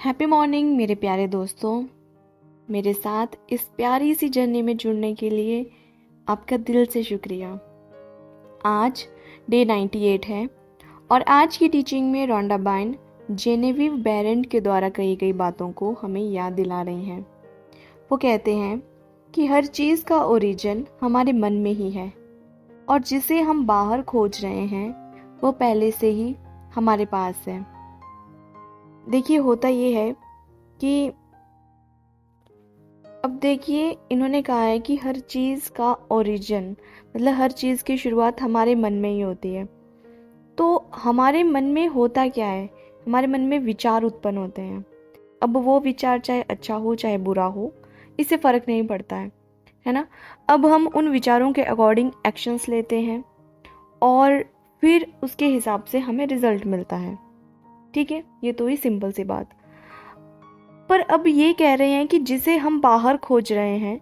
Happy morning मेरे प्यारे दोस्तों। मेरे साथ इस प्यारी सी जर्नी में जुड़ने के लिए आपका दिल से शुक्रिया। आज डे 98 है और आज की टीचिंग में रोंडा बाइन जेनेविव बेरेंट के द्वारा कही गई बातों को हमें याद दिला रही हैं। वो कहते हैं कि हर चीज़ का ओरिजिन हमारे मन में ही है और जिसे हम बाहर खोज रहे हैं वो पहले से ही हमारे पास है। देखिए, होता ये है कि अब देखिए, इन्होंने कहा है कि हर चीज़ का ओरिजिन मतलब हर चीज़ की शुरुआत हमारे मन में ही होती है। तो हमारे मन में होता क्या है, हमारे मन में विचार उत्पन्न होते हैं। अब वो विचार चाहे अच्छा हो चाहे बुरा हो, इससे फ़र्क नहीं पड़ता है ना। अब हम उन विचारों के अकॉर्डिंग एक्शंस लेते हैं और फिर उसके हिसाब से हमें रिजल्ट मिलता है। ठीक है, ये तो ही सिंपल सी बात। पर अब ये कह रहे हैं कि जिसे हम बाहर खोज रहे हैं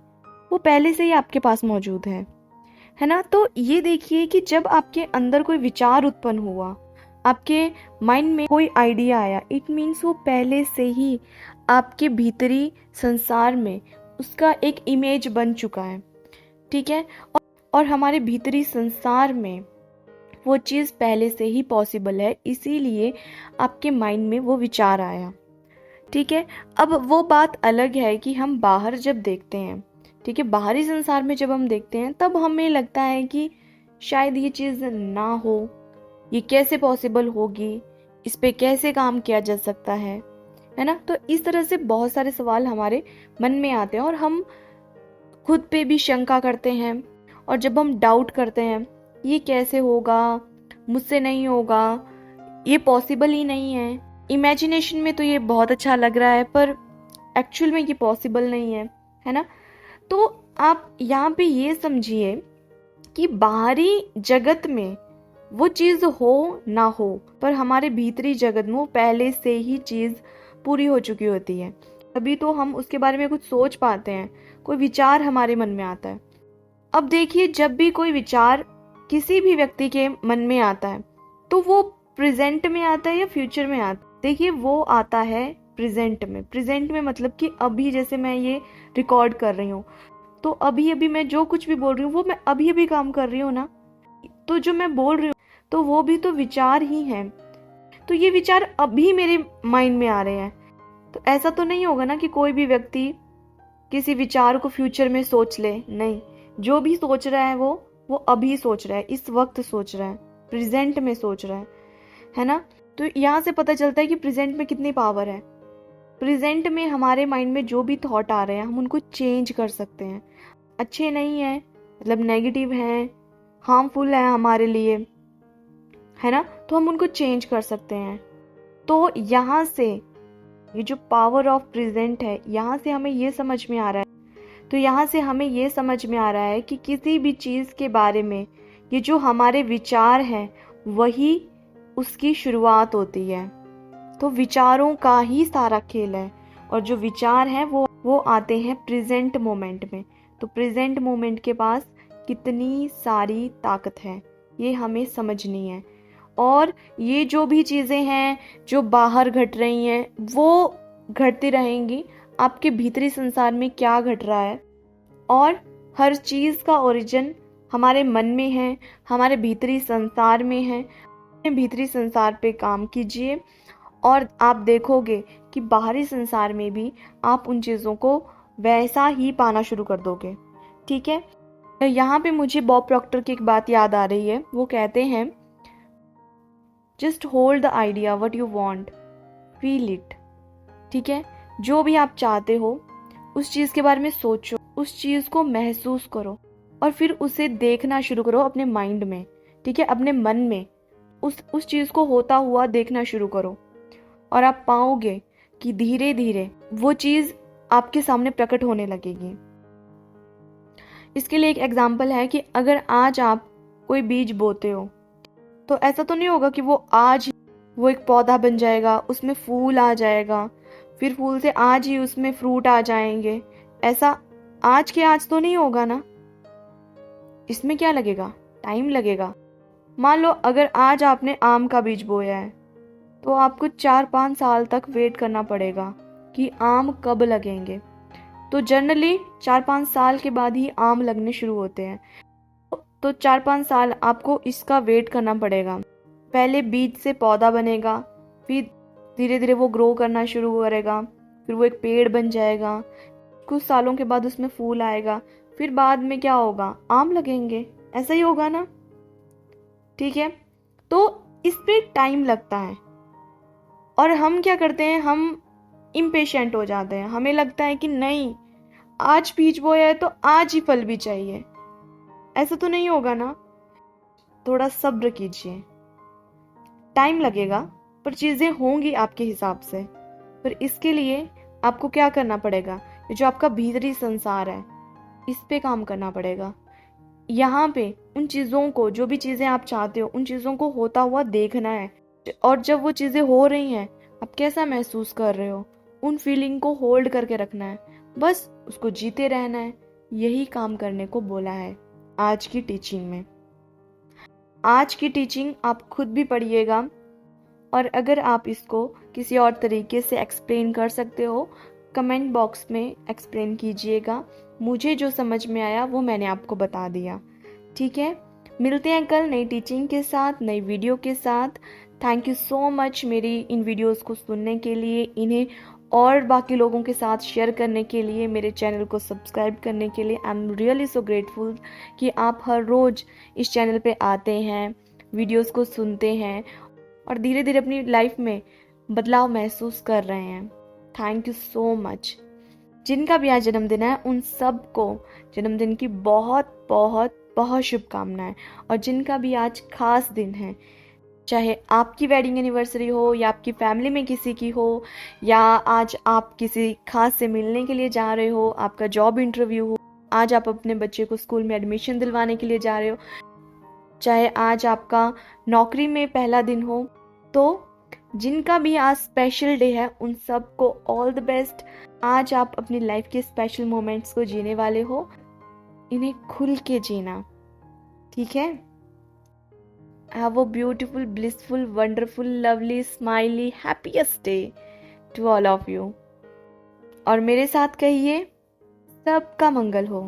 वो पहले से ही आपके पास मौजूद है ना। तो ये देखिए कि जब आपके अंदर कोई विचार उत्पन्न हुआ, आपके माइंड में कोई आइडिया आया, इट मीन्स वो पहले से ही आपके भीतरी संसार में उसका एक इमेज बन चुका है। ठीक है, और हमारे भीतरी संसार में वो चीज़ पहले से ही पॉसिबल है, इसीलिए आपके माइंड में वो विचार आया। ठीक है, अब वो बात अलग है कि हम बाहर जब देखते हैं, ठीक है, बाहरी संसार में जब हम देखते हैं तब हमें लगता है कि शायद ये चीज़ ना हो, ये कैसे पॉसिबल होगी, इस पे कैसे काम किया जा सकता है ना। तो इस तरह से बहुत सारे सवाल हमारे मन में आते हैं और हम खुद पे भी शंका करते हैं। और जब हम डाउट करते हैं, ये कैसे होगा, मुझसे नहीं होगा, ये पॉसिबल ही नहीं है, इमेजिनेशन में तो ये बहुत अच्छा लग रहा है पर एक्चुअल में ये पॉसिबल नहीं है ना। तो आप यहाँ पे ये समझिए कि बाहरी जगत में वो चीज़ हो ना हो, पर हमारे भीतरी जगत में वो पहले से ही चीज़ पूरी हो चुकी होती है। तभी तो हम उसके बारे में कुछ सोच पाते हैं, कोई विचार हमारे मन में आता है। अब देखिए, जब भी कोई विचार किसी भी व्यक्ति के मन में आता है तो वो प्रेजेंट में आता है या फ्यूचर में आता है। देखिए, वो आता है प्रेजेंट में। प्रेजेंट में मतलब कि अभी जैसे मैं ये रिकॉर्ड कर रही हूँ तो अभी अभी मैं जो कुछ भी बोल रही हूँ वो मैं अभी अभी काम कर रही हूँ ना। तो जो मैं बोल रही हूँ तो वो भी तो विचार ही हैं। तो ये विचार अभी मेरे माइंड में आ रहे हैं। तो ऐसा तो नहीं होगा ना कि कोई भी व्यक्ति किसी विचार को फ्यूचर में सोच ले। नहीं, जो भी सोच रहा है वो अभी सोच रहा है, इस वक्त सोच रहा है, प्रेजेंट में सोच रहा है ना। तो यहाँ से पता चलता है कि प्रेजेंट में कितनी पावर है। प्रेजेंट में हमारे माइंड में जो भी थॉट आ रहे हैं हम उनको चेंज कर सकते हैं। अच्छे नहीं है मतलब नेगेटिव हैं, हार्मफुल है हमारे लिए, है ना, तो हम उनको चेंज कर सकते हैं। तो यहाँ से ये जो पावर ऑफ प्रेजेंट है, यहाँ से हमें ये समझ में आ रहा है। तो यहाँ से हमें ये समझ में आ रहा है कि किसी भी चीज़ के बारे में ये जो हमारे विचार हैं वही उसकी शुरुआत होती है। तो विचारों का ही सारा खेल है और जो विचार हैं वो आते हैं प्रेजेंट मोमेंट में। तो प्रेजेंट मोमेंट के पास कितनी सारी ताकत है ये हमें समझनी है। और ये जो भी चीज़ें हैं जो बाहर घट रही हैं वो घटती रहेंगी। आपके भीतरी संसार में क्या घट रहा है, और हर चीज़ का ओरिजिन हमारे मन में है, हमारे भीतरी संसार में है। भीतरी संसार पे काम कीजिए और आप देखोगे कि बाहरी संसार में भी आप उन चीज़ों को वैसा ही पाना शुरू कर दोगे। ठीक है, यहाँ पे मुझे बॉब प्रॉक्टर की एक बात याद आ रही है। वो कहते हैं, just hold the idea what you want, feel it. ठीक है, जो भी आप चाहते हो उस चीज़ के बारे में सोचो, उस चीज़ को महसूस करो और फिर उसे देखना शुरू करो अपने माइंड में। ठीक है, अपने मन में उस चीज़ को होता हुआ देखना शुरू करो और आप पाओगे कि धीरे धीरे वो चीज़ आपके सामने प्रकट होने लगेगी। इसके लिए एक एग्जाम्पल है कि अगर आज आप कोई बीज बोते हो तो ऐसा तो नहीं होगा कि वो आज वो एक पौधा बन जाएगा, उसमें फूल आ जाएगा, फिर फूल से आज ही उसमें फ्रूट आ जाएंगे। ऐसा आज के आज तो नहीं होगा ना। इसमें क्या लगेगा, टाइम लगेगा। मान लो अगर आज आपने आम का बीज बोया है तो आपको 4-5 साल तक वेट करना पड़ेगा कि आम कब लगेंगे। तो जनरली 4-5 साल के बाद ही आम लगने शुरू होते हैं। तो 4-5 साल आपको इसका वेट करना पड़ेगा। पहले बीज से पौधा बनेगा, फिर धीरे धीरे वो ग्रो करना शुरू करेगा, फिर वो एक पेड़ बन जाएगा, कुछ सालों के बाद उसमें फूल आएगा, फिर बाद में क्या होगा, आम लगेंगे। ऐसा ही होगा ना, ठीक है। तो इस पे टाइम लगता है और हम क्या करते हैं, हम इम्पेशेंट हो जाते हैं। हमें लगता है कि नहीं, आज बीज बोया है तो आज ही फल भी चाहिए। ऐसा तो नहीं होगा ना। थोड़ा सब्र कीजिए, टाइम लगेगा पर चीजें होंगी आपके हिसाब से। पर इसके लिए आपको क्या करना पड़ेगा, ये जो आपका भीतरी संसार है इस पे काम करना पड़ेगा। यहाँ पे उन चीज़ों को, जो भी चीज़ें आप चाहते हो, उन चीज़ों को होता हुआ देखना है। और जब वो चीज़ें हो रही हैं, आप कैसा महसूस कर रहे हो, उन फीलिंग को होल्ड करके रखना है, बस उसको जीते रहना है। यही काम करने को बोला है आज की टीचिंग में। आज की टीचिंग आप खुद भी पढ़िएगा और अगर आप इसको किसी और तरीके से एक्सप्लेन कर सकते हो, कमेंट बॉक्स में एक्सप्लेन कीजिएगा। मुझे जो समझ में आया वो मैंने आपको बता दिया, ठीक है। मिलते हैं कल नई टीचिंग के साथ, नई वीडियो के साथ। थैंक यू सो मच मेरी इन वीडियोस को सुनने के लिए, इन्हें और बाकी लोगों के साथ शेयर करने के लिए, मेरे चैनल को सब्सक्राइब करने के लिए। I am really so grateful कि आप हर रोज़ इस चैनल पे आते हैं, वीडियोस को सुनते हैं और धीरे धीरे अपनी लाइफ में बदलाव महसूस कर रहे हैं। Thank you so much. जिनका भी आज जन्मदिन है उन सब को जन्मदिन की बहुत बहुत बहुत शुभकामनाएं। और जिनका भी आज खास दिन है, चाहे आपकी वेडिंग एनिवर्सरी हो या आपकी फैमिली में किसी की हो, या आज आप किसी खास से मिलने के लिए जा रहे हो, आपका जॉब इंटरव्यू हो, आज आप अपने बच्चे को स्कूल में एडमिशन दिलवाने के लिए जा रहे हो, चाहे आज आपका नौकरी में पहला दिन हो, तो जिनका भी आज स्पेशल डे है उन सबको ऑल द बेस्ट। आज आप अपनी लाइफ के स्पेशल मोमेंट्स को जीने वाले हो, इन्हें खुल के जीना, ठीक है। Have a beautiful, blissful, wonderful, lovely, smiley, happiest day to all of you. और मेरे साथ कहिए, सबका मंगल हो।